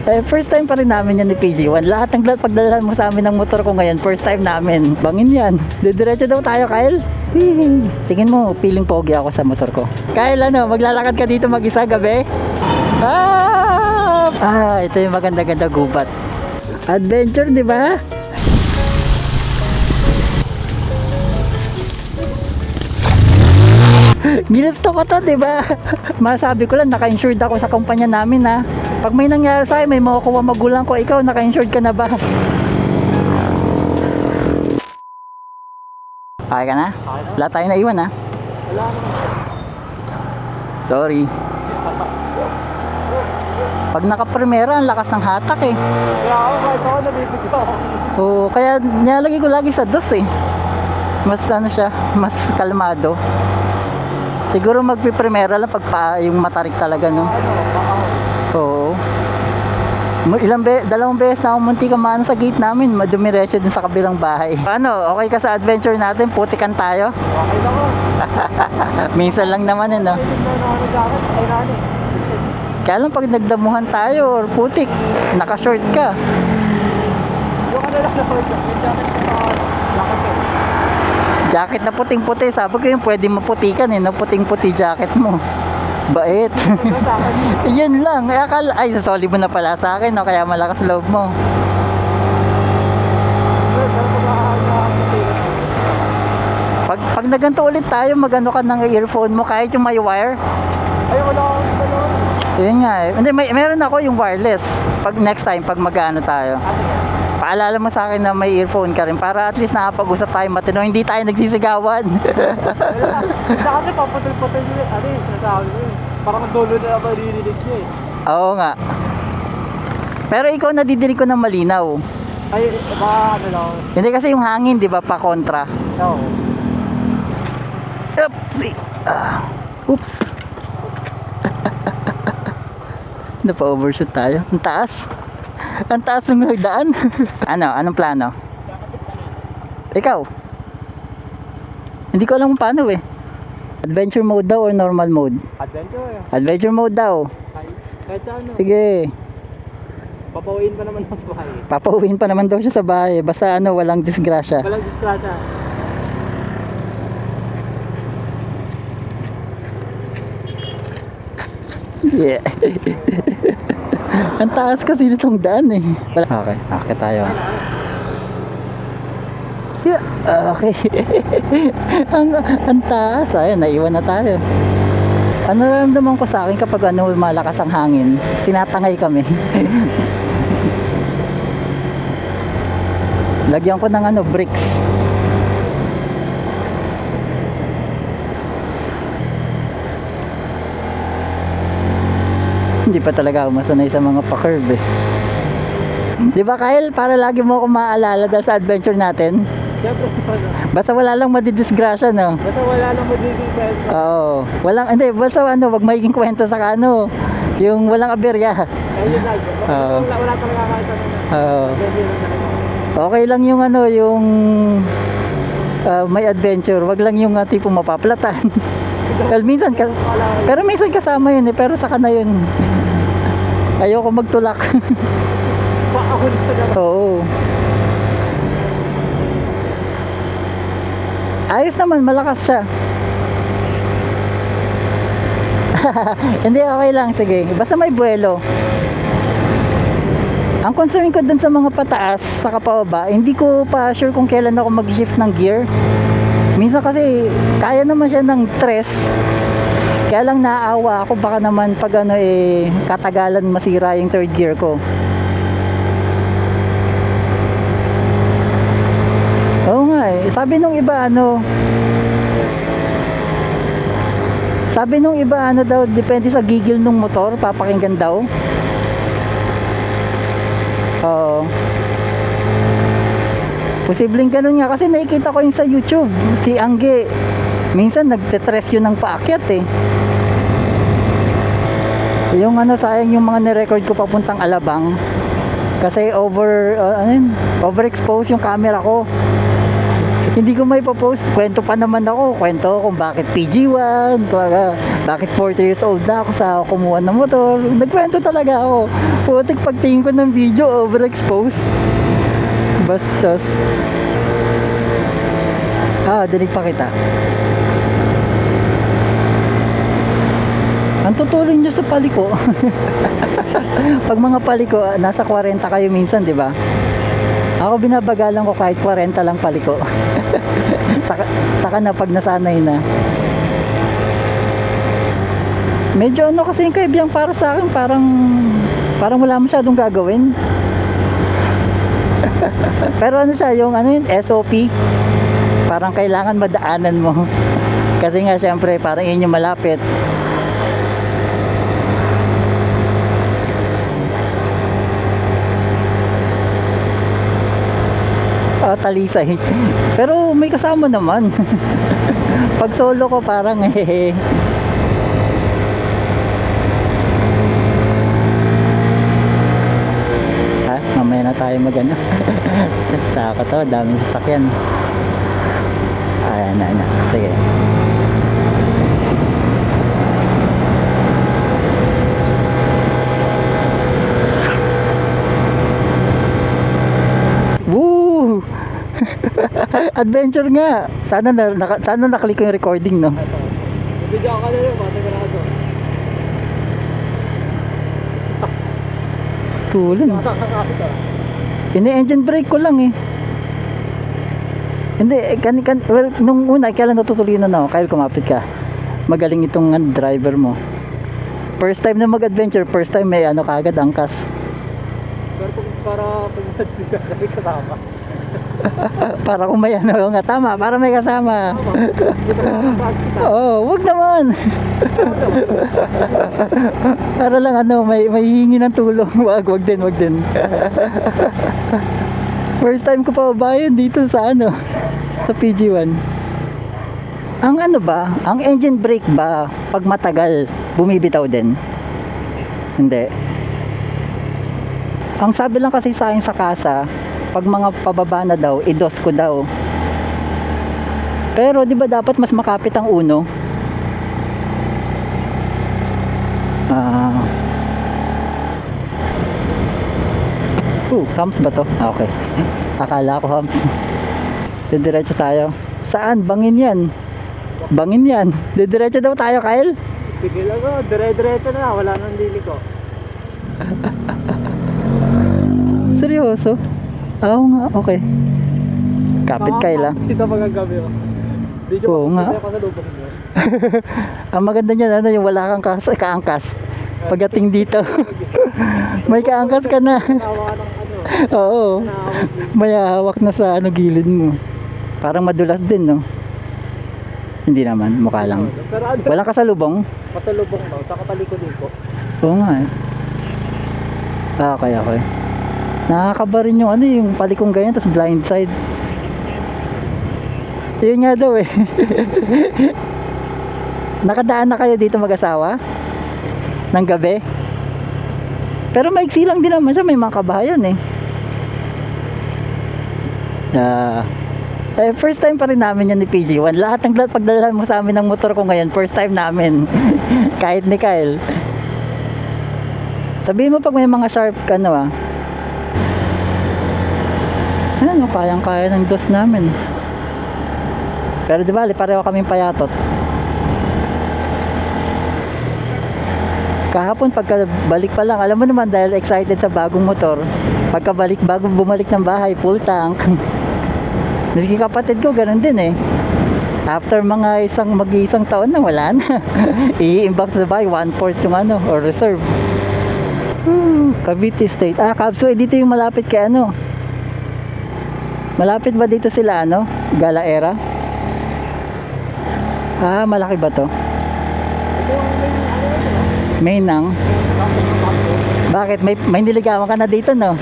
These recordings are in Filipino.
First time pa rin namin yan ni PG1. Lahat ng pagdalahan mo sa amin ng motor ko ngayon, first time namin. Bangin yan. Didiretso daw tayo, Kyle. Tingin mo, feeling pogi ako sa motor ko. Kyle, maglalakad ka dito mag-isa gabi? Ito yung maganda-ganda gubat. Adventure, di ba? Ginusto ko to, di ba? Masabi ko lang, naka-insured ako sa kumpanya namin, ha. Pag may nangyari sa'yo, may makukuha magulang ko, ikaw, naka-insured ka na ba? Okay ka na? Wala tayong naiwan, ha? Wala naman. Sorry. Pag naka-primera, ang lakas ng hatak, eh. Kaya ako, kahit ako nabibigyo. Oo, kaya nilalagay ko lagi sa dos, eh. Mas siya, mas kalmado. Siguro magpiprimera lang pag yung matarik talaga, no? Oo. Dalawang beses na akong munti ka maano sa gate namin, madumiretso din sa kabilang bahay. Paano? Okay ka sa adventure natin? Putikan tayo? Okay lang ako. Minsan lang naman, no? Kaya lang pag nagdamuhan tayo or putik, naka-short ka. Yung lang Jacket na puting-puti, sabi ko yung pwede maputikan, na puting-puti jacket mo. Bait. Yun lang. Ay, sasoli mo na pala sa akin, no? Kaya malakas loob mo. Pag naganto ulit tayo, magano ka ng earphone mo, kahit yung may wire. Ay, wala akong Yun nga eh. Hindi, meron ako yung wireless. Pag next time, pag mag-ano tayo. Paalala mo sa akin na may earphone ka rin para at least nakapag-usap tayo matino, hindi tayo nagsisigawan. Hindi kasi papatol-patol yun. Ano yung sinasabi ko yun? Parang dulo na ako narinig niya eh. Oo nga. Pero ikaw nadidinig ko ng malinaw. Ay, baka ano lang. Hindi kasi yung hangin, di ba, pa kontra. Oo. Oops. Napa-overshoot tayo. Ang taas. Ang taas ng hagdaan. Anong plano? Ikaw? Hindi ko alam kung paano eh. Adventure mode daw or normal mode? Adventure eh. Adventure mode daw. Kahit sa ano. Sige. Papauwiin pa naman ako sa bahay. Papauwiin pa naman daw siya sa bahay. Basta walang disgrasya. Walang disgrasya. Yeah. Ang taas kasi nitong daan eh. Okay, okay tayo. Yeah, okay. ang taas. Ayun, naiwan na tayo. Ano naramdaman ko sa akin kapag malakas ang hangin? Tinatangay kami. Lagyan ko ng bricks. Hindi pa talaga ako masanay sa mga pa-curve eh. Di ba Kyle? Para lagi mo ako maaalala dahil sa adventure natin. Siyempre, Basta wala lang madidisgrasya, no? basta wala lang madidisgrasya. Oo. Basta wag magiging kwento sa yung walang aberya. Ayun lang. Wala talaga kahit ano. Oo. Adventure lang talaga. Okay lang yung yung may adventure. Wag lang yung tipong mapaplatan. Well, pero minsan kasama yun eh. Pero saka na yun. Ayoko magtulak. Paahon sa naman. Oo. Ayos naman, malakas siya. Hindi, okay lang, sige. Basta may buwelo. Ang concern ko dun sa mga pataas, sa kapababa, hindi ko pa sure kung kailan ako mag-shift ng gear. Minsan kasi, kaya naman siya ng tres. Kaya lang naaawa ako, baka naman pag katagalan masira yung third gear ko. Oo nga eh. Sabi nung iba daw, depende sa gigil ng motor, papakinggan daw. Oo. Posibleng ganun nga kasi nakikita ko yung sa YouTube, si Angge. Minsan nagtetres yun ng paakyat eh. Yung sayang yung mga nirecord ko papuntang Alabang. Kasi overexpose yung camera ko. Hindi ko may post. Kwento pa naman ako. Kwento kung bakit PG1, Bakit 40 years old na ako sa kumuha ng motor? Nagkwento talaga ako. Putik, pagtingin ko ng video, overexposed. Bastos. Dinig pa kita. Ang tutulong nyo sa paliko. Pag mga paliko, nasa 40 kayo minsan, di ba? Ako binabagalan ko kahit 40 lang paliko. Saka na pag nasanay na. Medyo ano kasi yung kaibiyang para sa akin, parang wala masyadong gagawin. Pero ano siya, yung ano yun, SOP. Parang kailangan madaanan mo. Kasi nga syempre, parang yun yung malapit. Talisay. Pero may kasama naman. Pag solo ko parang mamaya na tayo magano. Takot to, daming sasakyan. Na. Sige. Woo! Adventure nga. Sana nakalik ko yung recording, no? Video ka na yun, masigurado. Tulan. Ini-engine brake ko lang eh. Hindi, well, nung una, kailan natutuloy na ako, Kyle, kumapit ka. Magaling itong driver mo. First time na mag-adventure, first time may ano kagad, angkas. Pero para pag may kasama. Para kung may ano nga, tama, para may kasama. Oo, wag naman. Para lang ano, may hihingi ng tulong. Wag din. First time ko pa bayan dito sa ano, sa PG1. Ang ano ba, ang engine brake ba, pag matagal, bumibitaw din? Hindi. Ang sabi lang kasi sa akin sa kasa, pag mga pababa na daw, idos ko daw. Pero di ba dapat mas makapit ang uno? Humps ba to? Okay. Akala ko humps. Didiretso tayo. Saan? Bangin yan. Didiretso daw tayo, Kyle? Sige lang o, dire-diretso na, wala nang lili ko. Seryoso? Oo nga, okay. Kapit Kyle Dito magagabi o. Video Oo nga. ako sa lubong mo. Ang maganda niyan, ano, yung wala kang kaangkas. Pagdating dito, may kaangkas ka na. Tawa ka ng ano. Oo. May hawak na sa ano gilid mo. Parang madulas din, no? Hindi naman, mukha lang. Pero ano, Walang kasalubong? pasalubong daw, tsaka paliko-liko. Oo nga eh. Okay. Nakakaba rin yung ano, yung palikong ganyan, tapos blind side. Yun nga daw eh. Nakadaan na kayo dito mag-asawa? Ng gabi? Pero maiksi lang din naman siya, may mga kabahayan eh. First time pa rin namin yan ni PG1. Lahat pagdalahan mo sa amin ng motor ko ngayon, first time namin. Kahit ni Kyle. Sabihin mo pag may mga sharp ka, no ah. Ano, kayang-kaya ng dos namin. Pero di ba, pareho kaming payatot. Kahapon pagkabalik pa lang, alam mo naman dahil excited sa bagong motor, bago bumalik ng bahay, full tank. Miski kapatid ko, ganun din eh. After mga mag-iisang taon na, wala na. I-imbak sa bahay, 1/4 yung ano, or reserve. Cavite State. Kabso, dito yung malapit kay ano. Malapit ba dito sila ano? Galaera? Malaki ba to? Ito yung May nang? Bakit? May niligawan ka na dito, no?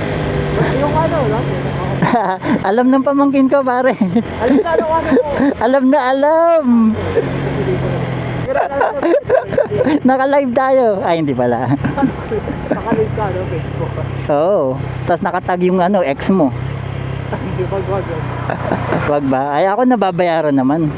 yung ano, Alam ng pamangkin ko, pare. alam na ano mo. Alam na alam. Naka-live tayo. Ay, hindi pala. Nakalig ka, no, Facebook. Oo. Tapos nakatag yung ano, ex mo. Hindi pag-wag. Wag ba? Ay, ako nababayaran naman.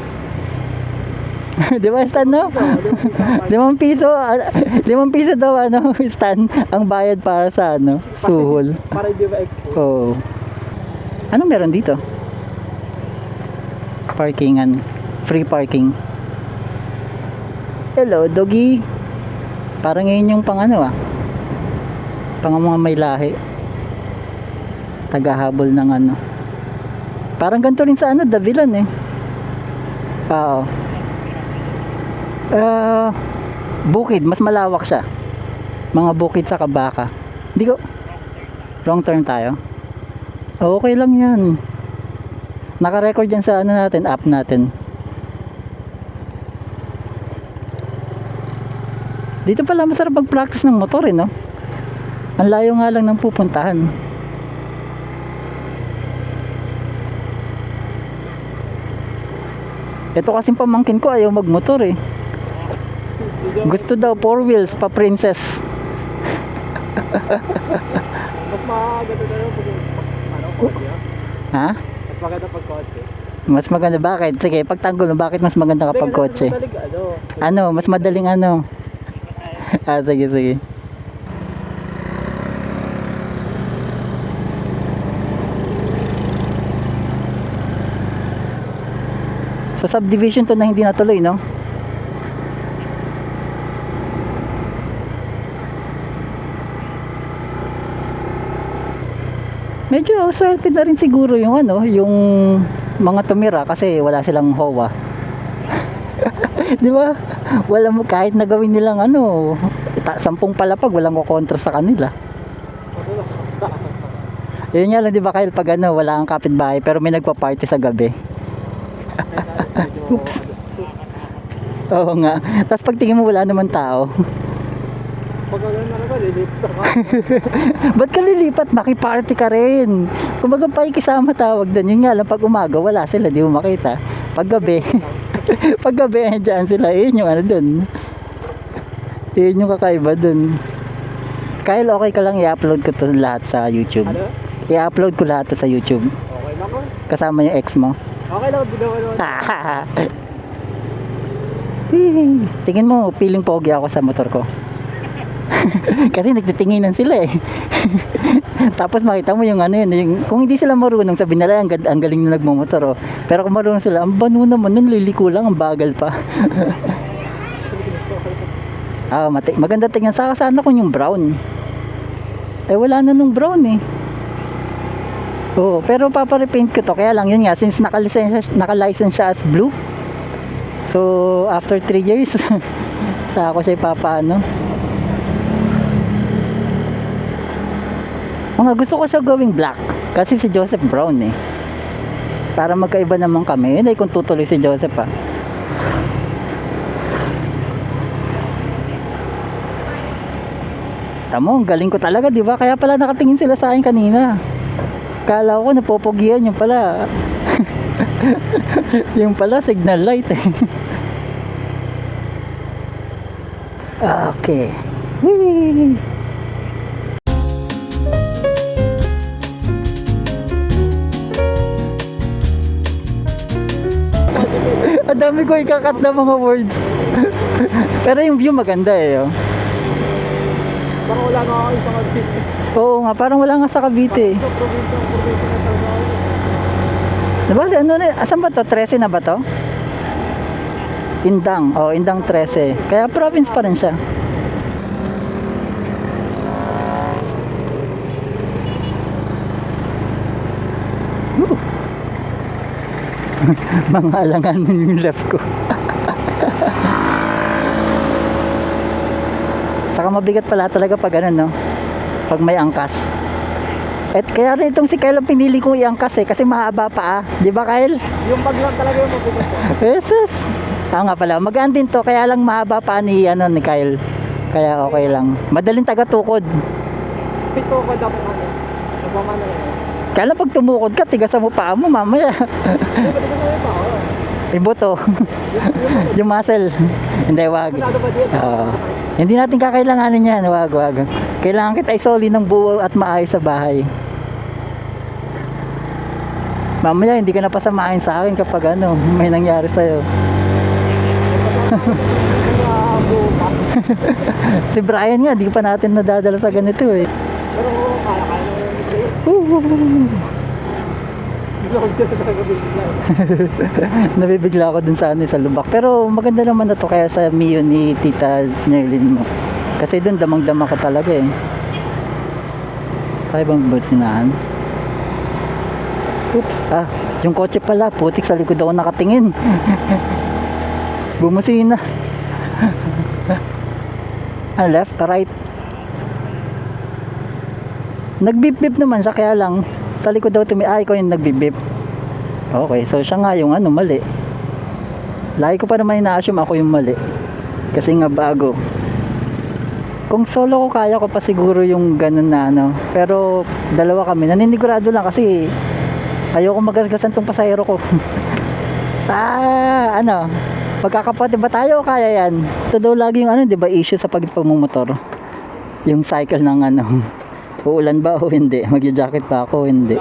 Di ba, Stan, no? 5 piso, 5 piso daw, ano, Stan, ang bayad para sa, ano, suhol. Para hindi ma-expose. Oo. Anong meron dito? Parkingan. Free parking. Hello, doggy. Parang ngayon yung pang ano pang mga may lahi. Tagahabol ng ano. Parang ganito rin sa ano, Davilan eh. Oo. Bukid, mas malawak siya. Mga bukid sa Kabaka. Hindi ko... Wrong turn tayo. Okay lang yan. Naka-record yan sa ano natin, app natin. Dito pala masarap mag-practice ng motor eh, no? Ang layo nga lang ng pupuntahan. Ito kasing pamangkin ko ayaw magmotor eh. Gusto daw 4 wheels pa princess. Mas maganda na yung pag ano, kotse, Ha? Mas maganda pag kotse. Mas maganda bakit? Sige, pagtanggol mo, bakit mas maganda kapag kotse? Ano, mas madaling ano? Sige, sige. Sa subdivision to na hindi natuloy, no? Medyo swerte na rin siguro yung ano, yung mga tumira kasi wala silang HOA. Di ba? Wala mo kahit nagawin nilang ano, 10 palapag walang kukontra sa kanila. Yun nga lang, di ba, Kyle, pag ano, wala kang kapitbahay pero may nagpa-party sa gabi. Oops. Oo nga. Tapos pagtingin mo wala naman tao. Pag gano'n na naman, lilipat ka. Ba't ka lilipat? Makiparty ka rin. Kumbaga pakikisama tawag doon. Yun nga lang, pag umaga wala sila, di mo makita. Pag gabi, pag gabi, dyan sila. Yun yung ano doon. Yun yung kakaiba doon. Kyle, okay ka lang i-upload ko to lahat sa YouTube. Ano? I-upload ko lahat to sa YouTube. Okay lang ko. Kasama yung ex mo. Okay lang, binawa naman. Tingin mo, feeling pogi ako sa motor ko. Kasi nagtitinginan sila eh. Tapos makita mo yung ano yun, yung, kung hindi sila marunong, sabi nila ang galing na nagmumotor oh. Pero kung marunong sila, ang banu naman nun, liliko lang, ang bagal pa. Maganda tingnan. Sana kung yung brown. Eh wala na nung brown eh. Oo, pero paparepaint ko to. Kaya lang yun nga, since naka-license siya as blue. So after 3 years sa ako siya ipapaano. Mga gusto ko siya gawing black kasi si Joseph Brown eh. Para magkaiba naman kami. Hindi kung tutuloy si Joseph ah. Tamo, galing ko talaga, di ba? Kaya pala nakatingin sila sa akin kanina. Kala ko napopogian, yung pala yung pala signal light eh. Okay. Whee! Ang dami ko ikakat na mga words. Pero yung view maganda eh. Oh. Parang wala nga ako isang Cavite. Oo nga, parang wala nga sa Cavite. Ito, probinsya na talaga ako. Diba? Ano na, asan ba to? 13 na ba to? Indang. Oh, Indang 13. Kaya province pa rin siya. Mga alanganin yung left ko. Saka mabigat pala talaga pag ano, no? Pag may angkas. At kaya rin itong si Kyle ang pinili kong iangkas eh, kasi mahaba pa ah. Di ba, Kyle? Yung pag lang talaga yung mabigat ko. Jesus. Nga pala, magaan din to, kaya lang mahaba pa ni Kyle. Kaya okay lang. Madaling taga-tukod. Pito ko daw kung ano. Nagmamana lang yun. Kaya lang pag tumukod ka, tigasan mo paa mo mamaya. Hindi, pati ko na yun pa ako. Ibuto. Yung muscle. Hindi, wag. Ano ba dito? Hindi natin kakailanganin yan. Wag. Kailangan kita isoli ng buo at maayos sa bahay. Mamaya, hindi ka na pasamahin sa akin kapag ano, may nangyari sa'yo. bukas. Si Brian nga, di pa natin nadadala sa ganito eh. Pero kaya naman yung bigay. Gusto ko dito talaga bigay. Nabibigla ako dun sa sa Lubak. Pero maganda naman na to kaya sa Mio ni Tita Nerlin mo. Kasi dun damang-dama ka talaga eh. Kaya bang bulsinahan? Oops, yung kotse pala, putik sa likod ako nakatingin. Bumusina. Left, right. Nagbip-bip naman siya, kaya lang sa likod daw ikaw yung nagbip-bip. Okay, so siya nga yung mali. Lagi ko pa naman ina-assume ako yung mali. Kasi nga bago. Kung solo ko, kaya ko pa siguro yung ganun na Pero dalawa kami, naninigurado lang kasi ayoko magasgasan tong pasahero ko. Magkakapatid ba tayo o kaya yan? Ito daw lagi yung di ba issue sa pagpapamotor. Yung cycle ng uulan ba o hindi? Magja-jacket pa ako o hindi?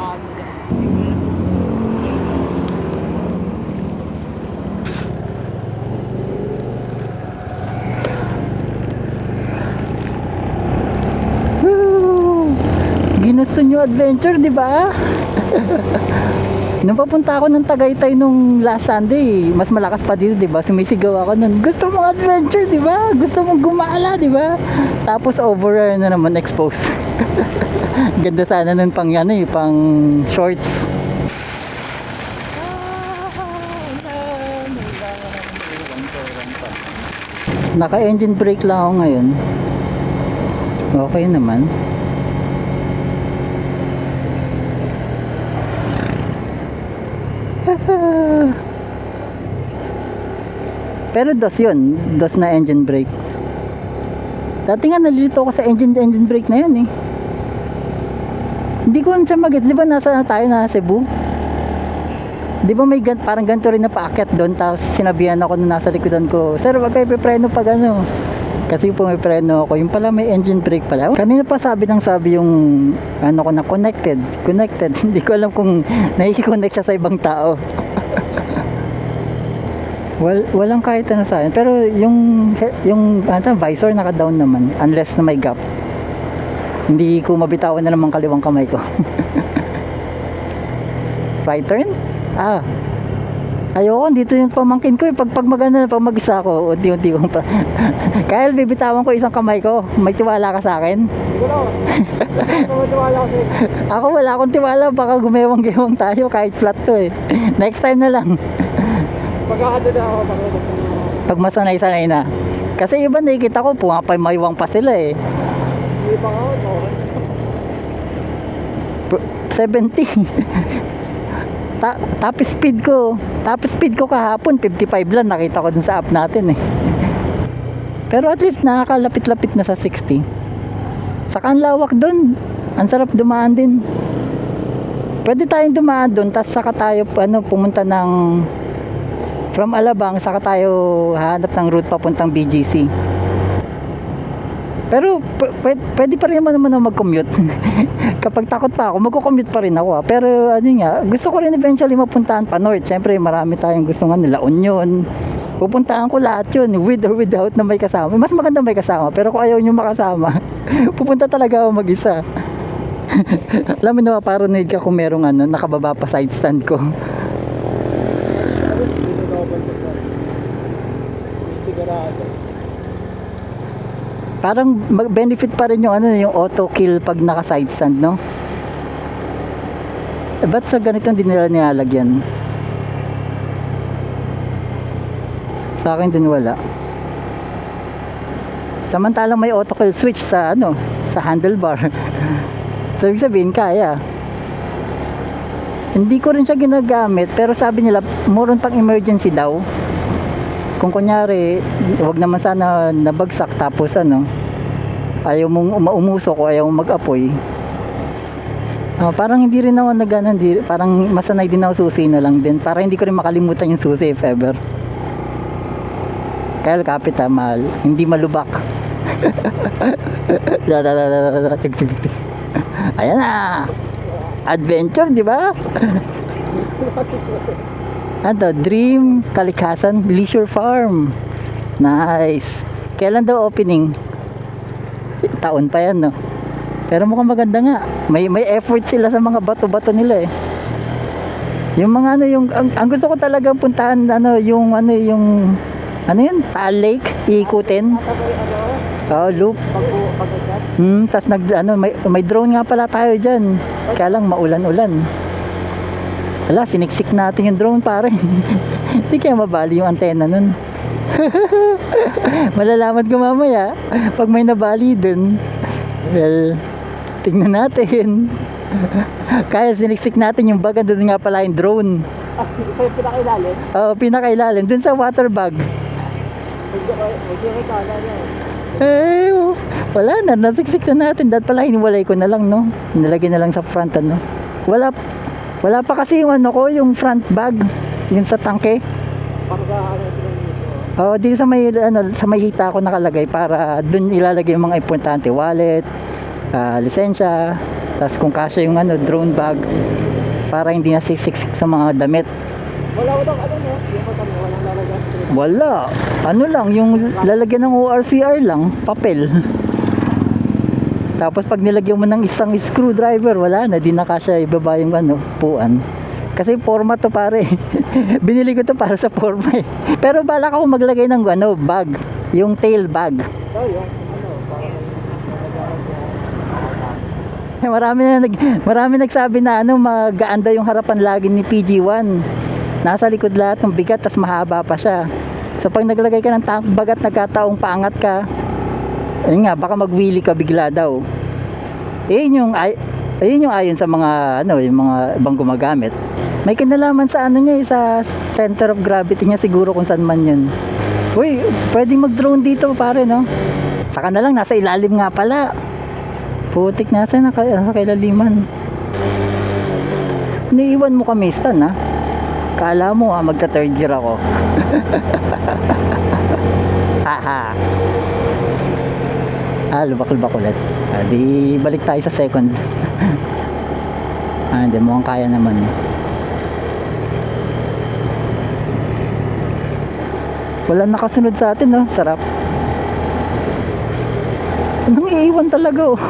Ginusto nyo adventure, di ba? Nung papunta ako ng Tagaytay nung last Sunday, mas malakas pa dito, di ba? Sumisigaw ako nun, gusto mong adventure, di ba? Gusto mong gumala, di ba? Tapos over na naman exposed. Ganda sana nun pang pang shorts. Naka-engine brake lang ako ngayon. Okay naman. Pero DOS yun, DOS na engine brake. Dati nga nalilito ako sa engine brake na yun eh. Hindi ko siya mag-get. Di ba nasa tayo na Cebu? Di ba may parang ganito rin na paakyat doon, tapos sinabihan ako nung nasa likodan ko, sir wag kayo pipreno pag kasi po may preno ako, yung pala may engine brake pala. Kanina pa sabi yung ko na connected. Hindi ko alam kung nakikiconnect siya sa ibang tao. Walang kahit sa akin, pero yung visor naka-down naman unless na may gap. Hindi ko mabitawan na naman kaliwang kamay ko. Right turn? Ayoko, dito yung pamangkin ko pag maganda na pag mag-isa ako, unti-unti kong Kyle, bibitawan ko isang kamay ko. May tiwala ka sa akin? Hindi ko lang. May tiwala ko sa'yo. Ako wala akong tiwala, baka gumewang-gewang tayo kahit flat to eh. Next time na lang. Pag-aado na ako, pag masanay-sanay na. Kasi iba nakikita ko, maywang pa sila eh. Hindi pa ako, 70. Top speed ko kahapon 55 lang, nakita ko dun sa app natin eh. Pero at least nakakalapit-lapit na sa 60. Saka ang lawak dun, ang sarap dumaan din. Pwede tayong dumaan dun, tas saka tayo pumunta ng from Alabang, saka tayo hahanap ng route papuntang BGC. Pero pwede pa rin naman mag-commute. Kapag takot pa ako, magko-commute pa rin ako. Pero gusto ko rin eventually mapuntahan pa north. Siyempre marami tayong gusto La Union. Pupuntahan ko lahat yun, with or without na may kasama. Mas maganda may kasama, pero kung ayaw nyo makasama, pupunta talaga ako mag-isa. Alam mo na, paranoid ka kung merong nakababa pa side stand ko. Parang benefit pa rin yung yung auto kill pag naka side stand, no? Ba't sa ganito hindi nila nilalagyan? Sa akin din wala. Samantalang may auto kill switch sa sa handlebar. So ibig sabihin kaya. Hindi ko rin siya ginagamit, pero sabi nila more on pang emergency daw. Kung kunyari, wag naman sana nabagsak tapos ayaw mong umusok o ayaw mong mag-apoy. Parang hindi rin ako parang masanay din ako susi na lang din. Para hindi ko rin makalimutan yung susi if ever. Kaya kapit mahal, hindi malubak. Ayan na! Adventure, di ba? Dream Kalikasan Leisure Farm. Nice. Kailan daw opening? Taon pa yan, no? Pero mukhang maganda nga. May effort sila sa mga bato-bato nila eh. Yung mga ano, ang gusto ko talaga puntahan, yung yun? Taal Lake, iikutin. Oh, loop. Tas may drone nga pala tayo dyan. Kaya lang maulan-ulan. Wala, siniksik natin yung drone pare. Hindi kaya mabali yung antena nun. Malalaman ko mamaya pag may nabali dun. Well, tingnan natin. Kaya siniksik natin yung bag, doon nga pala yung drone. Isa yung pinakailalim. Oo, pinakailalim dun sa water bag. Medyo rekala niya. Eh, wala na, nasiksik na natin. Dahil pala hiniwalay ko na lang, no? Nilagay na lang sa front, ano? Wala pa kasi yung yung front bag. Yung sa tangke. Para sa dito. Oo, dito sa may hita ko nakalagay para dun ilalagay yung mga importante. Wallet, lisensya, tas kung kasya yung drone bag. Para hindi na siksik sa mga damit. Wala ko daw no? Yung walang lalagyan. Wala. Ano lang, yung lalagyan ng ORCR lang, papel. Tapos pag nilagyan mo ng isang screwdriver, wala na, di na kasya ibaba yung puan. Kasi forma to pare. Binili ko to para sa forma eh. Pero balak ako maglagay ng bag, yung tail bag. Oh, yung Marami nagsabi na magaanda yung harapan lagi ni PG1. Nasa likod lahat ng bigat, tas mahaba pa siya. So pag naglagay ka ng tank bag at nagkataong paangat ka, ayun nga, baka magwili ka bigla daw. Ayun yung ayon sa mga yung mga ibang gumagamit. May kinalaman sa niya, sa center of gravity niya siguro kung saan man yun. Uy, pwedeng mag-drone dito pare, no? Saka na lang, nasa ilalim nga pala. Putik, nasa kailaliman. Iniiwan mo kami, Stan, ha? Kala mo, magta-third year ako. Haha. Lubak-lubak ulit. Di balik tayo sa second. Hindi, mukhang kaya naman. Wala nakasunod sa atin, no? Sarap. Nang iiwan talaga, oh.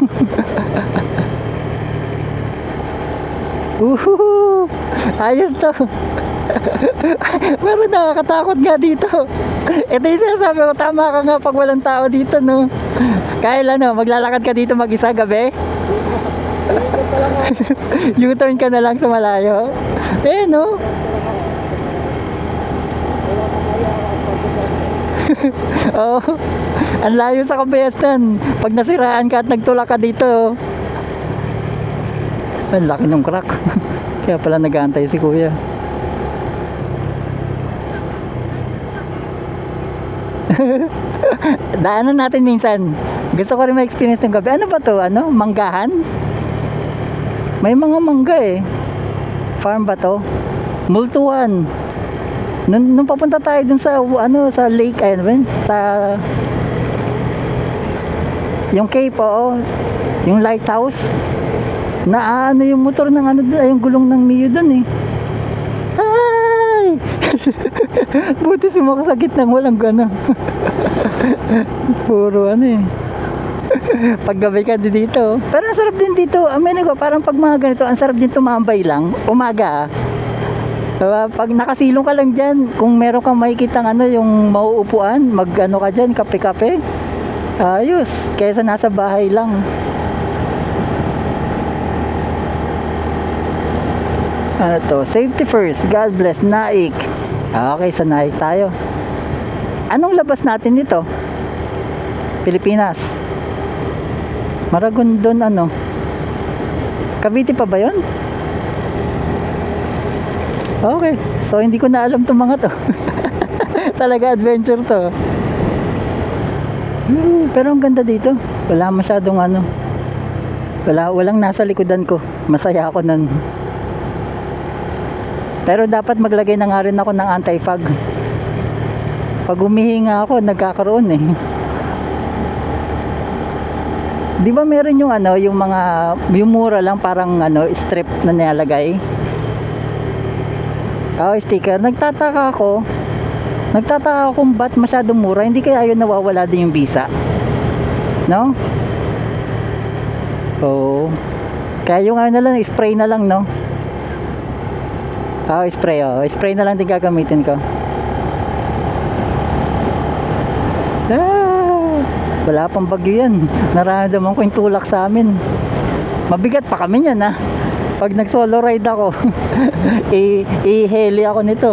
Ayos to. Pero nakakatakot nga dito. Ito yung sinasabi ko, tama ka nga pag walang tao dito, no? Kaya maglalakad ka dito mag-isa gabi? U-turn ka na lang sa malayo. No? Oh, ang layo sa Kabayastan. Pag nasiraan ka at nagtulak ka dito, ang laki ng crack. Kaya pala nag-aantay si kuya. Daanan natin minsan. Gusto ko rin ma-experience ng gabi. Ano ba to? Manggahan? May mga mangga eh. Farm ba to? Multuan. Nung papunta tayo dun sa sa lake, sa yung Cape, yung lighthouse. Na yung motor ng yung gulong ng Mio dun eh. Ay! Buti sumakasakit ng walang puro eh. Paggabi ka dito. Pero ang sarap din dito. Parang pag mga ganito, ang sarap din tumambay lang. Umaga. Pag nakasilong ka lang dyan, kung meron kang makikita yung mauupuan, ka dyan, kape-kape. Ayos. Kaysa nasa bahay lang. Safety first. God bless. Naik. Okay, sa Naik tayo. Anong labas natin dito? Pilipinas. Maragondon Cavite pa ba yun? Okay. So hindi ko na alam itong mga to. Talaga adventure to. Pero ang ganda dito. Wala masyadong walang nasa likodan ko. Masaya ako nun. Pero dapat maglagay na nga rin ako ng anti-fog. Pag humihinga ako, nagkakaroon eh. Di ba meron yung yung mura lang parang strip na nilalagay? Sticker. Nagtataka ako. Nagtataka ako kung ba't masyadong mura. Hindi kaya yun nawawala din yung visa. No? Oo. Kaya yung ano na lang, spray na lang, no? Spray, spray na lang din gagamitin ko. Wala pang bagyo yan. Nararamdaman ko yung tulak sa amin. Mabigat pa kami yan, ha? Pag nag solo ride ako, i-heli ako nito.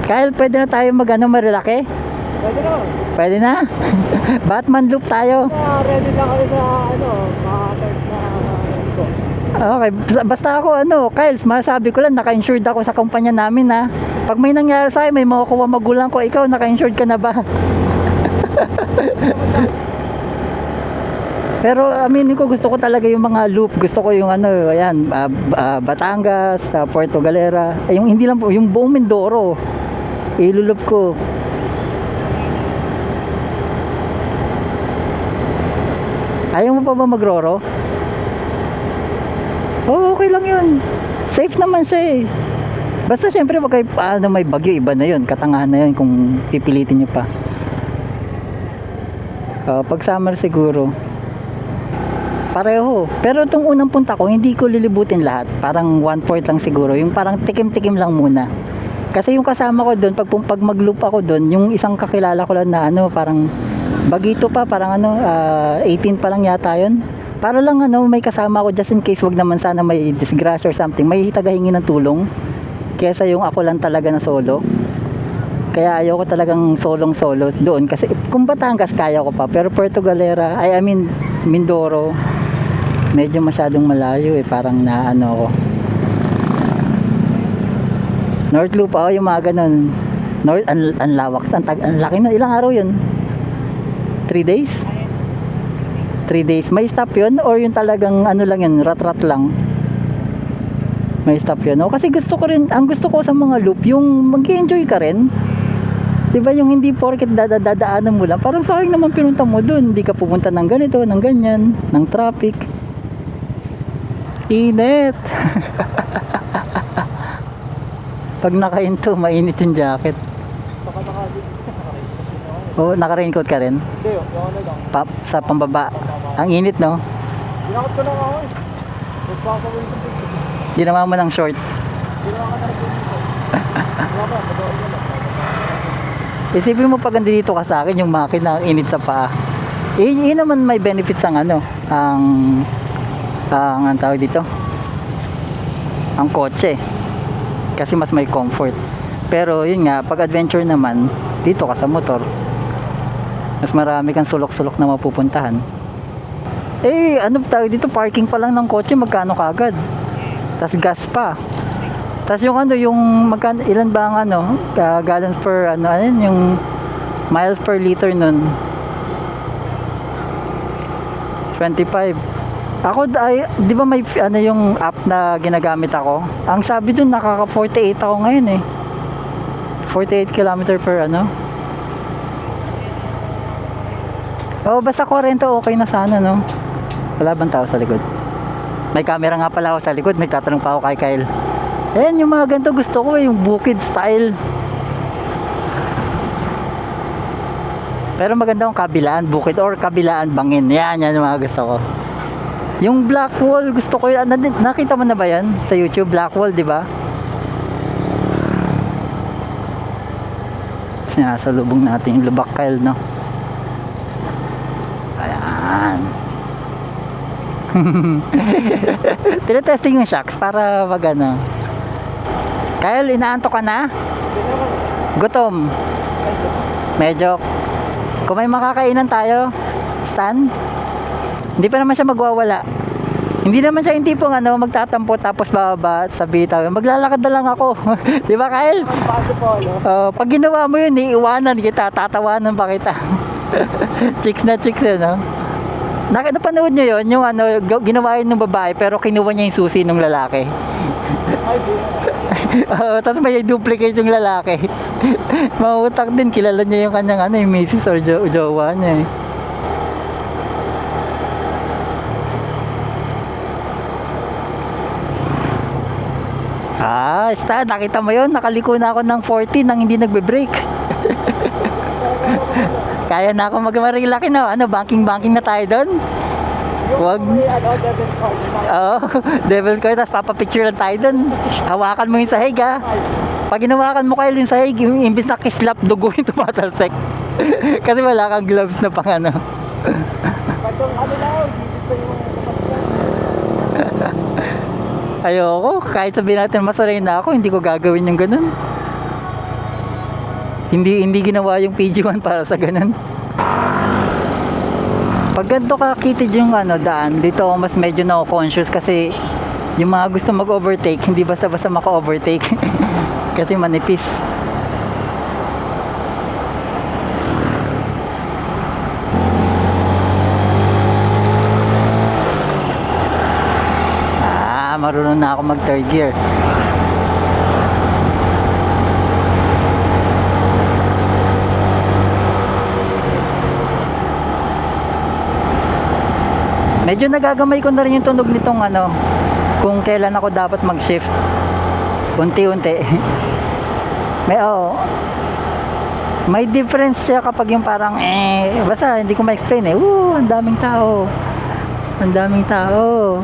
Kyle, pwede na tayo marilaki? Pwede na. Pwede na? Batman loop tayo. Ready na kami sa mga na Okay, basta ako Kyle, masasabi ko lang naka-insured ako sa kumpanya namin, ha. Pag may nangyari sa akin, may makukuha magulang ko, ikaw naka-insured ka na ba? Pero aminin ko, gusto ko talaga yung mga loop. Gusto ko yung ayan, Batangas, Puerto Galera. Yung hindi lang po, yung buong Mindoro. Ilulup ko. Ayaw mo pa ba magroro? Oo, okay lang yun. Safe naman siya eh. Basta syempre wag kayo may bagyo, iba na yun. Katangahan na yun kung pipilitin nyo pa. Pag summer siguro pareho. Pero itong unang punta ko, hindi ko lilibutin lahat. Parang 1/4 lang siguro. Yung parang tikim-tikim lang muna. Kasi yung kasama ko doon, pag mag-loop ako doon, yung isang kakilala ko lang na parang bagito pa, parang 18 pa lang yata yun. Para lang may kasama ko just in case wag naman sana may disgrasya or something. May tagahingi ng tulong. Kesa yung ako lang talaga na solo. Kaya ayoko talagang solo doon. Kasi kung Batangas kaya ko pa. Pero Puerto Galera, I mean Mindoro, medyo masyadong malayo eh. Parang ako. North Loop, yung mga ganun. North, ang lawak. Ang laki na. Ilang araw yun? 3 days? 3 days. May stop yun? Or yung talagang lang yun, rat-rat lang? May stop yun. Kasi gusto ko rin, ang gusto ko sa mga loop, yung mag-enjoy ka rin. Diba yung hindi porket dadaanan mo lang. Parang sayang naman pinunta mo dun. Hindi ka pupunta ng ganito, ng ganyan, ng traffic. Init! Pag naka-into, mainit yung jacket. Naka-raincoat ka rin? Hindi, yung lang. Sa pambaba. Ang init, no? Ginakot ko na ako eh. Nagpapawin ko dito. Ginawa mo ng short. Ginawa ka na rin dito. Wala ba? Totoo mo lang. Isipin mo pag dito ka sa akin, yung makina ang init sa paa. Yun naman may benefits ang ang tawag dito, ang kotse. Kasi mas may comfort. Pero yun nga, pag adventure naman, dito ka sa motor. Mas marami kang sulok-sulok na mapupuntahan. Tawag dito, parking pa lang ng kotse, magkano kagad? Tas gas pa. Tas yung yung magkano, ilan ba ang gallons per yung miles per liter nun? 25. Ako di ba may yung app na ginagamit ako? Ang sabi dun nakaka 48 ako ngayon eh. 48 km per basta 40 okay na sana, no? Wala bang tao sa likod? May camera nga pala ako sa likod. Nagtatanong pa ako kay Kyle. Ayan, yung mga ganito gusto ko yung bukid style. Pero maganda yung kabilaan bukid or kabilaan bangin. Yan yung mga gusto ko. Yung black wall gusto ko yan. Nakita mo na ba yan sa YouTube? Black wall, di ba? Sinasalubong natin yung Lubak, Kyle, no? Ayan. Tinetesting yung shocks para wag Kyle, inaantok ka na? Gutom? Medyo. Kung may makakainan tayo, Stan? Hindi pa naman siya magwawala. Hindi naman siya yung tipong magtatampo tapos bababa sa bitaw. Maglalakad na lang ako. Di ba, Kyle? Pag ginawa mo yun, iiwanan kita, tatawanan pa kita. Chicks na chicks no? Napanood nyo yun, yung ginawa yun ng babae pero kinuha niya yung susi ng lalaki. Tapos may duplicate yung lalaki. Mautak din, kilala niya yung kanyang yung misis or jowa niya eh. Stan, nakita mo yun? Nakaliko na ako ng 40 nang hindi nagbe-brake. Kaya na ako mag-marilaki na. Ano, banking na tayo doon? Wag. Devil's Card. Oo, devil court, tapos papapicture lang tayo doon. Hawakan mo yung sahig ha. Pag hinawakan mo kayo yung sahig, imbis na kislap, dugo yung tumatalsik. Kasi wala kang gloves na pang ano. Pag yung ano lang, dito yung Ayoko, kahit sabihin natin masanay na ako, hindi ko gagawin yung ganun. Hindi ginawa yung PG1 para sa ganun. Pag ganito kakitid yung ano, daan, dito ako mas medyo na-conscious kasi yung mga gusto mag-overtake, hindi basta-basta maka-overtake. Kasi manipis. Marunong na ako mag third gear. Medyo nagagamay ko na rin yung tunog nitong ano, kung kailan ako dapat mag-shift. Unti-unti. May difference siya kapag yung parang basta hindi ko ma-explain ang daming tao. Ang daming tao.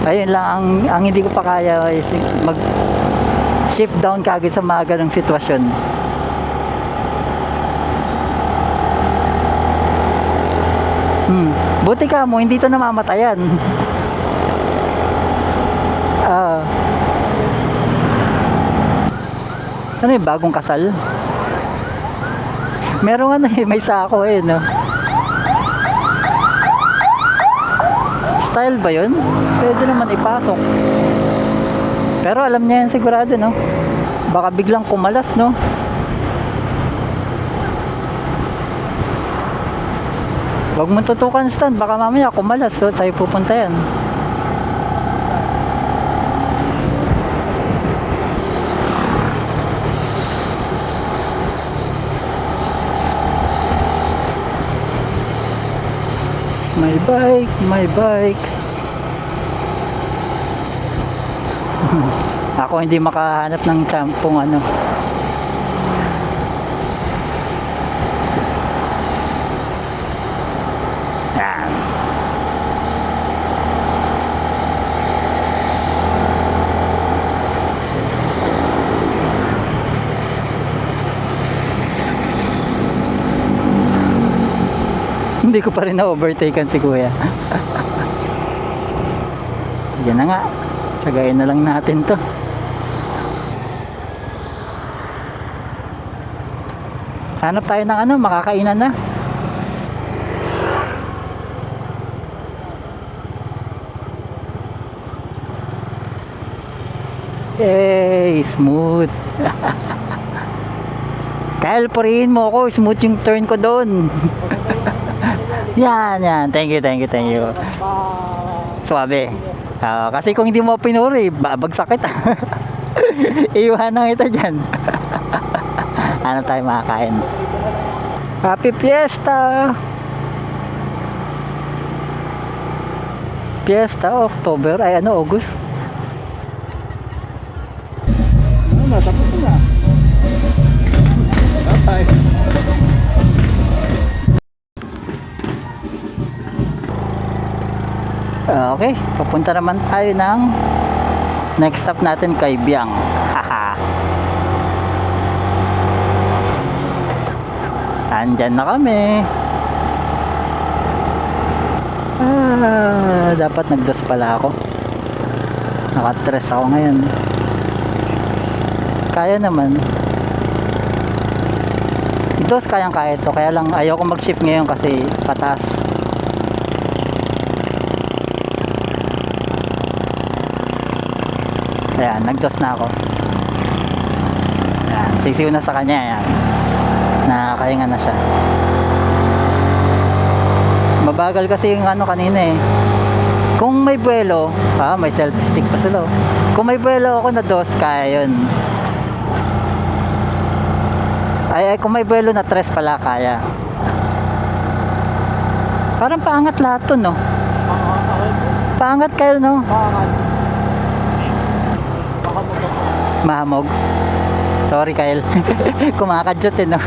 Ayun lang ang hindi ko pa kaya is mag shift down kagad sa mga ganong sitwasyon. Buti ka mo, hindi to namamatayan. Ano yung bagong kasal? Merong ano may sako no? Style ba yun? Pwede naman ipasok. Pero alam niya yan sigurado, no? Baka biglang kumalas, no? Huwag mo tutukan stand, baka mamaya kumalas, so sa'yo pupunta yan. My bike. Ako hindi makahanap ng champong ano. Yan. Hindi ko pa rin na-overtaken si kuya. Sige na nga. Tsagayin na lang natin to. Hanap tayo ng ano, makakainan na. Hey, smooth. Kyle, purihin mo ako. Smooth yung turn ko doon. Yan. Thank you. Suwabe. Kasi kung hindi mo pinuri, babagsak kita. Iwanan kita dyan. Ano tayo makakain? Happy Fiesta! October, August. Tapos na. Bye. Okay, papunta naman tayo ng next stop natin kay Biang. Haha. Andyan na kami. Dapat nagdas pala ako. Nakastress ako ngayon. Kaya naman. Dos kayang-kaya ito. Kaya lang ayoko mag-shift ngayon kasi pataas. Ayan, nagdos na ako. Ayan, sisiw na sa kanya. Ayan. Nakakahinga na siya. Mabagal kasi yung ano kanina eh. Kung may buwelo, may selfie stick pa sila. Kung may buwelo ako na dos, kaya yun. Ay, kung may buwelo na tres pala, kaya. Parang paangat lahat to, no? Paangat kayo, no? Mahamog. Sorry, Kyle. Kumakadyot, eh, no?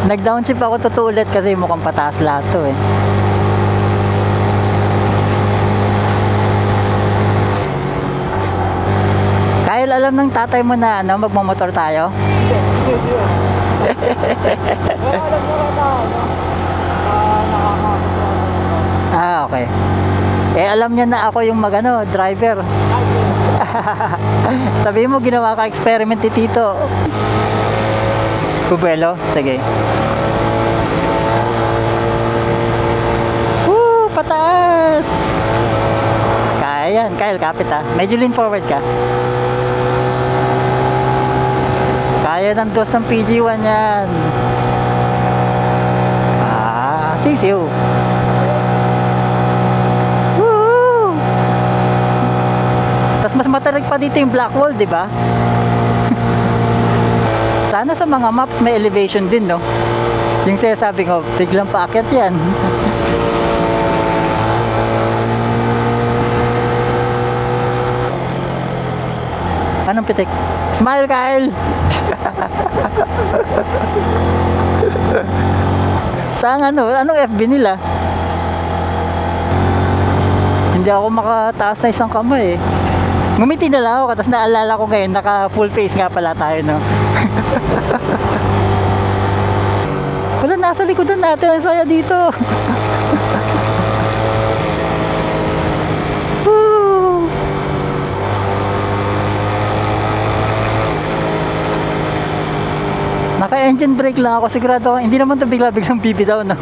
Nag-downshift ako totoo ulit kasi mukhang pataas lahat to, eh. Kyle, alam ng tatay mo na ano, magmamotor tayo? Hindi. Pero alam mo lang na, ano, nakakasama. Ah, okay. Eh, alam niya na ako yung magano, driver. Sabi mo, ginawa ka experiment ni Tito. Kubelo? Sige. Woo! Pataas! Kaya yan. Kyle, kapit ha. Medyo lean forward ka. Kaya ng dos ng PG1 yan. Ah, sisiw. Woo! Tapos mas matarik pa dito yung black wall, di ba? Sana sa mga maps may elevation din, no? Yung sinasabi ko, biglang paakyat yan. Anong pitik? Smile, Kyle! Saan ano? Anong FB nila? Hindi ako makataas na isang kamay, eh. Ngumiti na lang ako, tapos naalala ko ngayon, naka full face nga pala tayo, no? Wala, nasa likodan natin, ang saya dito. Woo! Naka-engine brake lang ako, sigurado ako, hindi naman to bigla-biglang bibitaw, no?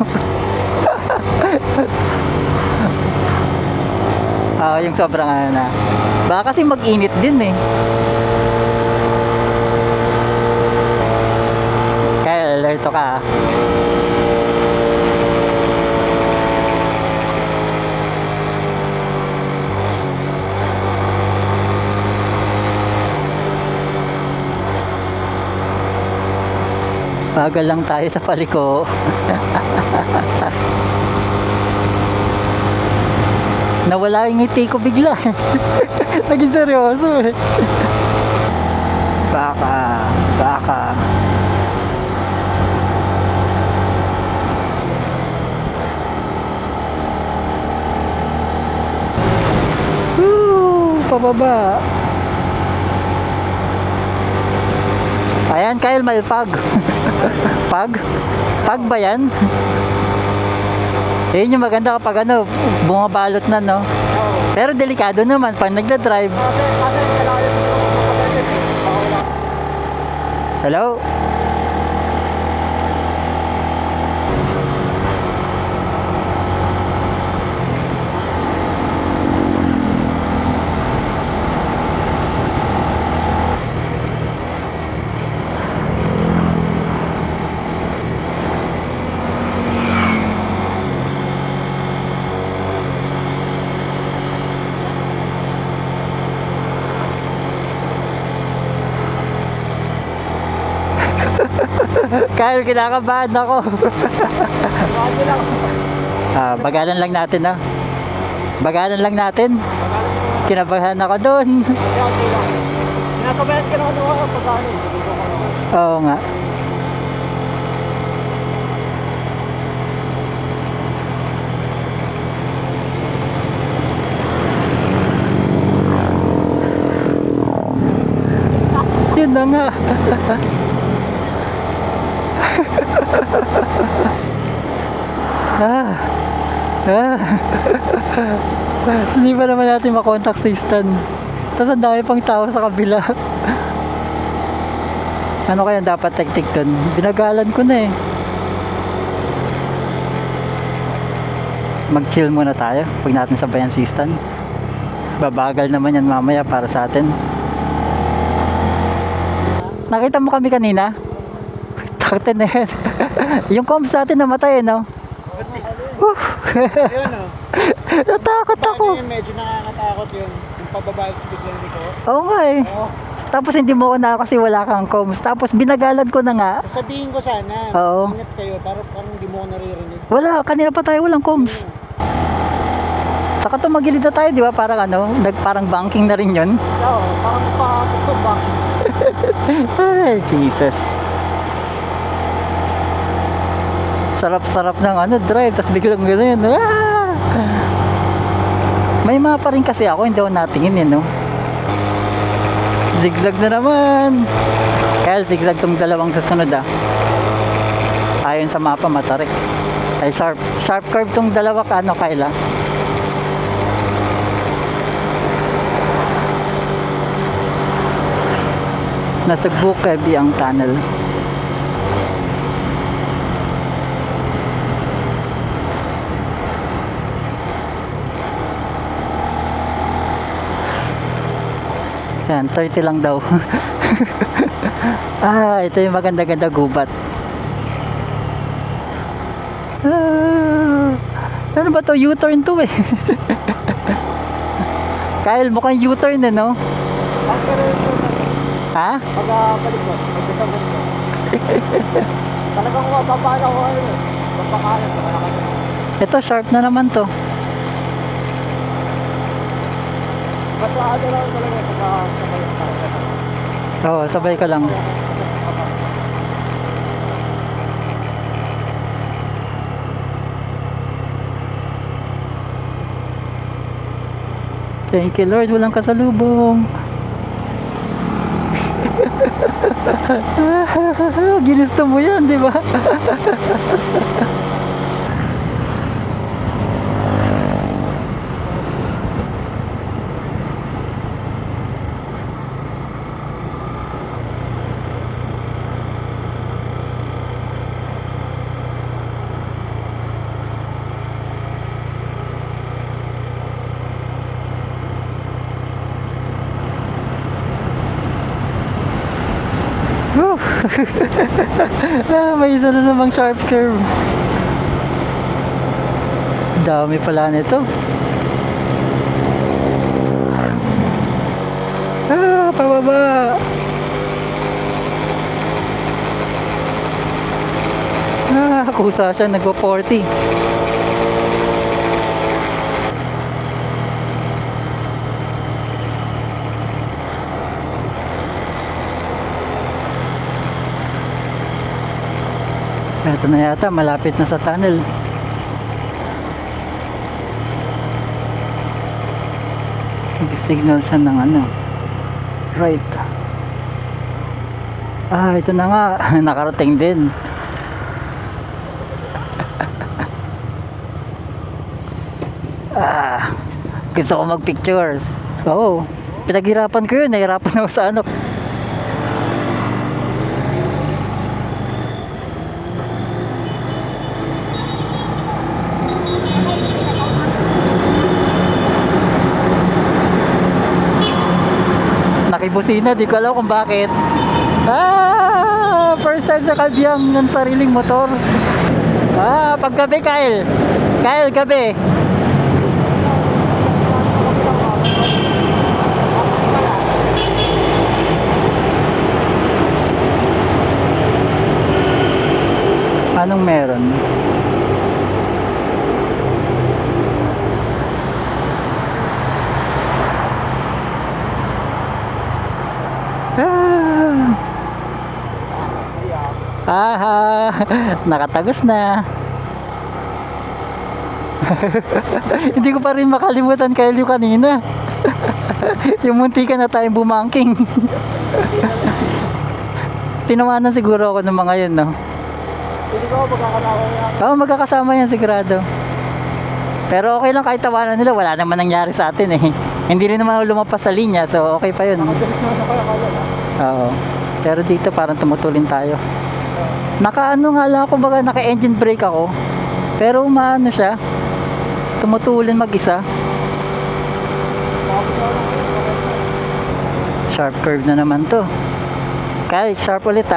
Yung sobrang ano na. Baka kasi mag-init din, eh. Kaya alerto ka, ah. Bagal lang tayo sa paliko. Nawala yung ngiti ko bigla. Naging seryoso, eh. Baka. Woo! Pababa. Ayan, Kyle, may fog. Fog? Fog ba yan? Yun yung maganda kapag ano, bumabalot na, no? Pero delikado naman pag nagda-drive. Hello? Kyle, kinakabahan ako. Bagalan lang natin, no? Bagalan lang natin. Kinabahan ako doon. Sinasabayan ka naman ako pag ano. Oo nga. Yun na nga. Hindi pa naman natin makontak si Stan. Tapos ang dami pang tao sa kabila. Ano kaya dapat tektik dun? Binagalan ko na, eh. Mag-chill muna tayo pag natin sabayan si Stan. Babagal naman yan mamaya para sa atin. Nakita mo kami kanina? Takot na yan. Yung comms natin namatay, no? Yun, oh. Natakot ako. Medyo nakakatakot yun. Yung pababa at biglang liko. Oo nga, eh. Oo. Tapos hindi mo ko na kasi wala kang comms. Tapos binagalan ko na nga. Sasabihin ko sana, Oo. ingat kayo, parang hindi mo ko naririnig. Wala, kanina pa tayo walang comms. Saka tumagilid na tayo, di ba? Parang ano, parang banking na rin yun. Oo, parang pa Ay, Jesus. Sarap-sarap ng ano, drive, tapos biglang gano'n. Ah! May mapa rin kasi ako, hindi ako natingin no? Zigzag na naman. Kaya zigzag tong dalawang susunod Ayon sa mapa, matarik. Ay, sharp. Sharp curve tong dalawa ano, Kayla. Nasa Bukabi ang tunnel. Yan, 30 lang daw. Ito yung maganda-ganda gubat. Ano ba to? U-turn to eh. Kyle, mukhang U-turn no? Ang ganun ko Ha? pag-balik ko, pagkasabot ko. Talagang mapapala ko mapakalan sa kanaka. Ito, sharp na naman to. Basta ano lang talaga pagkasabay ka. Oo, sabay ka lang. Thank you Lord, walang kasalubong. Ginusto mo yan, di ba? May isa na namang sharp curve. Dami pala nito. Pababa. Kusa siya, nagpo-40. Ito na yata, malapit na sa tunnel. Nag-signal siya ng ano, right. Ito na nga, nakarating din. Gusto ko mag-pictures. Oo, pinaghirapan ko yun, nahirapan ako sa ano. Nakibusina, di ko alam kung bakit. First time sa Kalbyang ng sariling motor. Paggabi, Kyle. Kyle, gabi. Anong meron? Nakatagos na. Hindi ko pa rin makalimutan kayo kanina. Yung muntikan na tayong bumangking. Tinawanan siguro ako ng mga yun, no? Hindi ko magkakalawa yan. Oo, magkakasama yan sigurado. Pero okay lang kahit tawanan nila, wala naman nangyari sa atin eh. Hindi rin naman ako lumampas sa linya, so okay pa yun. Nakagalit na kaya Oo. Pero dito parang tumutulin tayo. Nakaano nga lang ako, baga naka-engine brake ako. Pero umaano siya, tumutulin mag-isa. Sharp curve na naman to. Kaya sharp ulit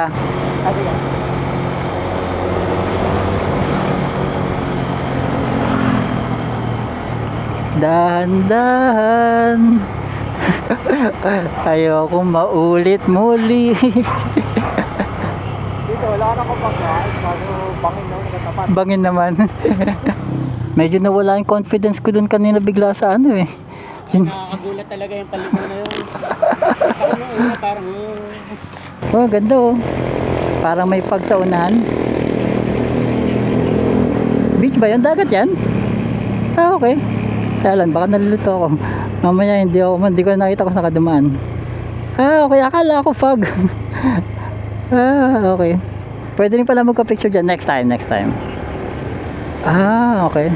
Dahan-dahan. Ayoko maulit muli. Dito, wala ka na kapag bago bangin na nakatapat. Bangin naman. Medyo nawala yung confidence ko dun kanina bigla sa ano eh. Yun. Nakakagulat talaga yung paliko na yun. Ako nung una parang, Oh, ganda oh. Parang may fog sa unahan. Beach ba yun? Dagat yan? Ah, okay. Kaya lang, baka nalilito ako. Mamaya hindi ko nakita ko sa nakadumaan. Ah, okay. Akala ako fog. Ah, okay. Pwede rin pala magka-picture dyan. Next time. Ah, okay.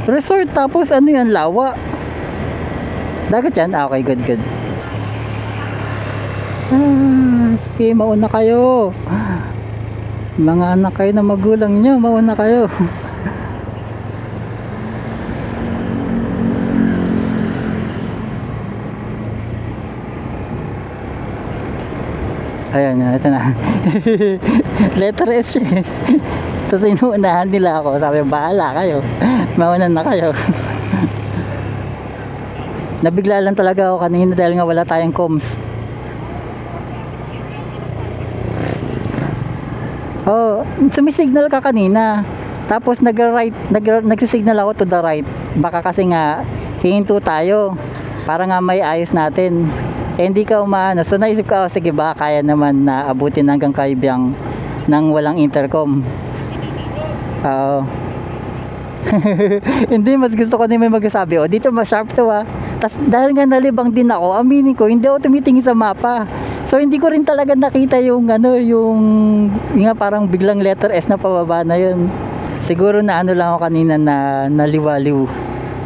Resort tapos ano yan? Lawa. Dagat yan? Ah, okay. Good. Ah, sige, mauna kayo. Mga anak kayo na magulang nyo, mauna kayo. Ayan, ito na. Letter S siya eh. Tapos inuunahan nila ako. Sabi, bahala kayo. Mauna na kayo. Nabigla lang talaga ako kanina dahil nga wala tayong comms. Oh, sumisignal ka kanina. Tapos nagsisignal ako to the right. Baka kasi nga hihinto tayo para nga may ayos natin. Eh, hindi ka umaano. So naisip ko, oh, sige ba, kaya naman na abutin hanggang Kaibiyang nang walang intercom. Oo. Hindi, mas gusto ko na may magsasabi, oh, dito mas sharp to ah. Tas dahil nga nalibang din ako, aminin ko, hindi ako tumitingin sa mapa. So hindi ko rin talaga nakita yung yung nga parang biglang letter S na pababa na yun. Siguro na ano lang ako kanina na naliwaliw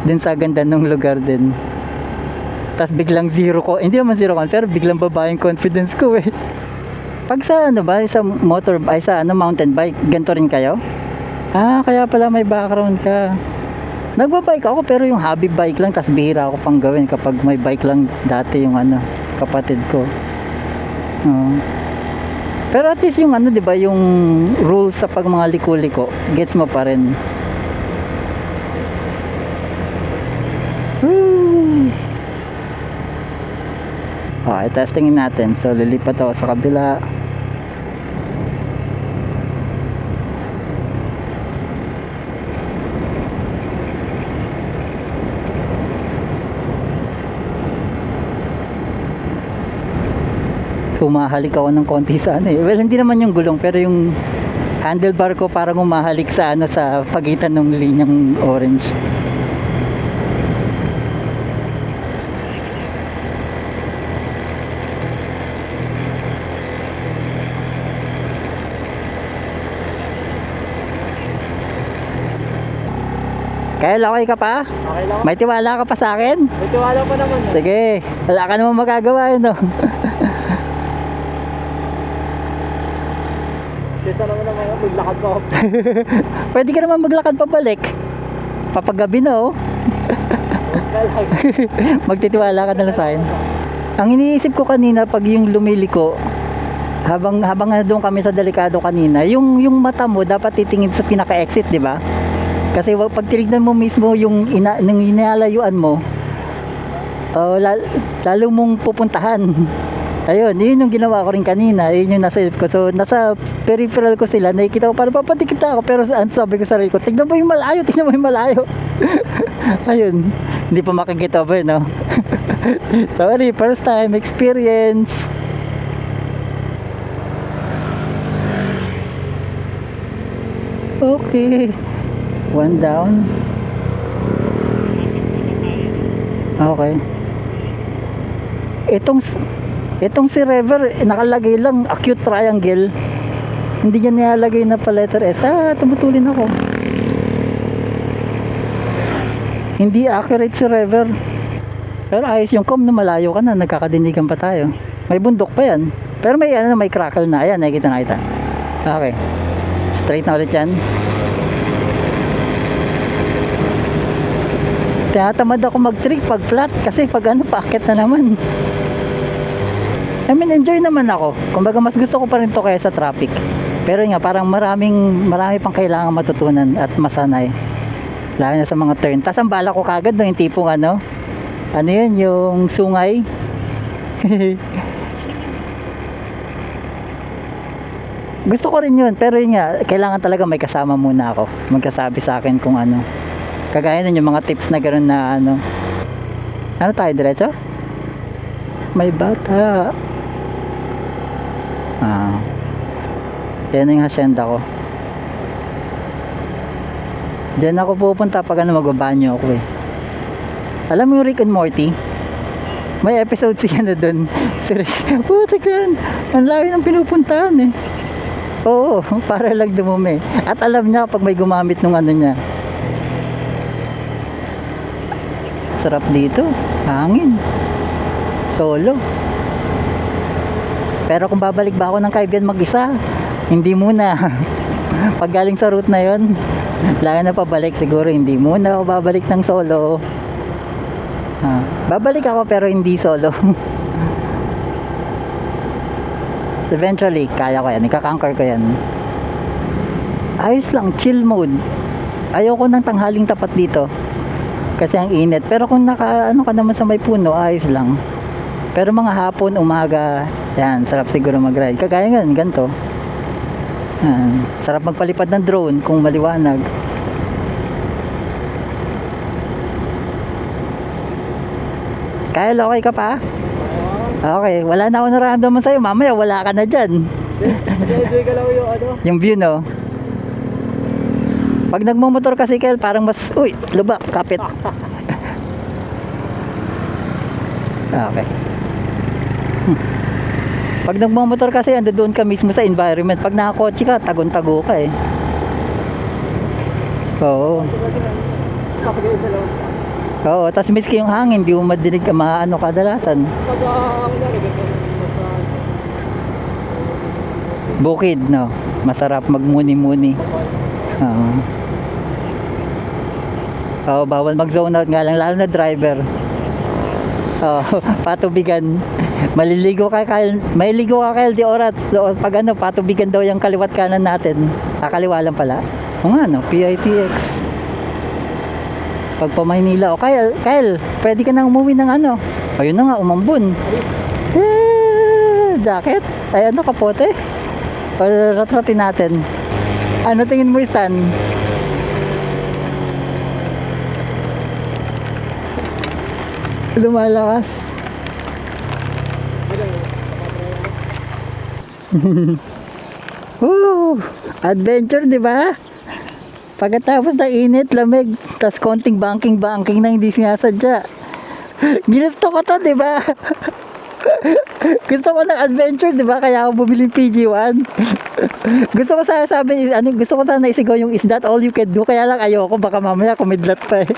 din sa ganda ng lugar din. Tas biglang zero ko, hindi naman zero ko, pero biglang baba yung confidence ko eh. Pag sa sa mountain bike, ganito rin kayo? Ah, kaya pala may background ka. Nagbabike ako pero yung hobby bike lang, tas bihira ako pang gawin kapag may bike lang dati yung kapatid ko. Pero at least yung 'di ba, yung rules sa pag mga liko-liko, gets mo pa rin. Okay, testingin natin. So lilipat ako sa kabila. Humahalik ako ng konti sa Well, hindi naman yung gulong, pero yung handlebar ko parang humahalik sa sa pagitan ng linyang orange. Kaya okay ka pa? Okay lang. May tiwala ka pa sa akin? May tiwala pa naman. Sige, wala ka namang magagawa no? Kesa naman maglakad pa ako. Pwede ka naman maglakad pabalik. Papagabi na oh. Magtitiwala ka na lang sa akin. Ang iniisip ko kanina pag yung lumiliko, habang doon kami sa delikado kanina, yung mata mo dapat titingin sa pinaka-exit, di ba? Kasi pag tinignan mo mismo yung inalayuan mo, lalo mong pupuntahan. Ayun, yun yung ginawa ko rin kanina. Yun yung nasa isip ko. So, nasa peripheral ko sila. Nakikita ko, parang papatikit ako. Pero sabi ko sa sarili ko, tignan mo yung malayo. Ayun. Hindi pa makikita ba no? Sorry, first time experience. Okay. One down. Okay. Itong si Rever, nakalagay lang acute triangle. Hindi niya nilalagay na pa letter S. Ah, tumutulin ako. Hindi accurate si Rever. Pero ayos yung com na malayo ka na, nagkakadinigan pa tayo. May bundok pa yan. Pero may may crackle na. Ayan, nakita. Okay. Straight na ulit yan. Tinatamad ako mag-trick pag flat kasi pag paakit na naman. I mean, enjoy naman ako. Kumbaga mas gusto ko pa rin to kaysa traffic. Pero nga parang marami pang kailangan matutunan at masanay. Lalo na sa mga turn. Tapos ang bala ko kagad yung tipong Ano yun, yung sungay. Gusto ko rin yun, pero yun nga, kailangan talaga may kasama muna ako. Magkasabi sa akin kung ano. Kagaya nun yung mga tips na gano'n na ano. Ano tayo, diretso? May bata. Yan yung hacienda ko. Diyan ako pupunta pag ano, magbabanyo ako eh. Alam mo yung Rick and Morty? May episode siya na dun. Si Rick, putik yan. Ang layo ng pinupuntahan eh. Oo, para lang dumumi. At alam niya kapag may gumamit nung ano niya. Sarap dito. Hangin. Solo. Pero kung babalik ba ako ng Kaibigan mag-isa, hindi muna. Pag galing sa route na yon, lagi na pabalik, siguro hindi muna ako babalik ng solo. Babalik ako pero hindi solo. Eventually, kaya ko yan, ika-conquer ko yan. Ayos lang, chill mode. Ayoko ng tanghaling tapat dito kasi ang init. Pero kung ano ka naman sa may puno, ayos lang. Pero mga hapon, umaga, yan, sarap siguro mag-ride. Kagaya nga, ganito. Yan, sarap magpalipad ng drone kung maliwanag. Kyle, okay ka pa? Okay, wala na ako nararamdaman sa'yo. Mamaya wala ka na dyan. Enjoy ka lang yung ano. Yung view, no? Pag nagmumotor kasi, Kyle, parang mas, uy, lubak, kapit. Okay. Pag nagmumotor kasi, ando doon ka mismo sa environment. Pag nakakotse ka, tagon-tago ka eh. Oo. Kapag sa loob. Oo, tapos miski yung hangin, di mo madinig ka maano kadalasan. Pag Bukid, no? Masarap magmuni-muni. Oo. Oo, bawal mag-zone out nga lang, lalo na driver. Oo, patubigan. Maliligo ka, maliligo ka kaya di oras. Pag ano, patubigan daw yung kaliwat kanan natin. Kaliwa lang pala. O nga, no? PITX. Pag pa Maynila, o Kyle, pwede ka nang umuwi ng ano. Ayun na nga, umambun. Jacket? Ay ano, kapote? O ratratin natin. Ano tingin mo, Stan? Lumalakas. Woo! Adventure, di ba? Pagkatapos ng init, lamig, tas konting banking na hindi sinasadya. Ginusto ko to, di ba? Gusto ko ng adventure, di ba? Kaya ako bumili PG-1. Gusto ko sana sabi, gusto ko sana isigaw yung is that all you can do? Kaya lang ayoko, baka mamaya kumidlat pa eh.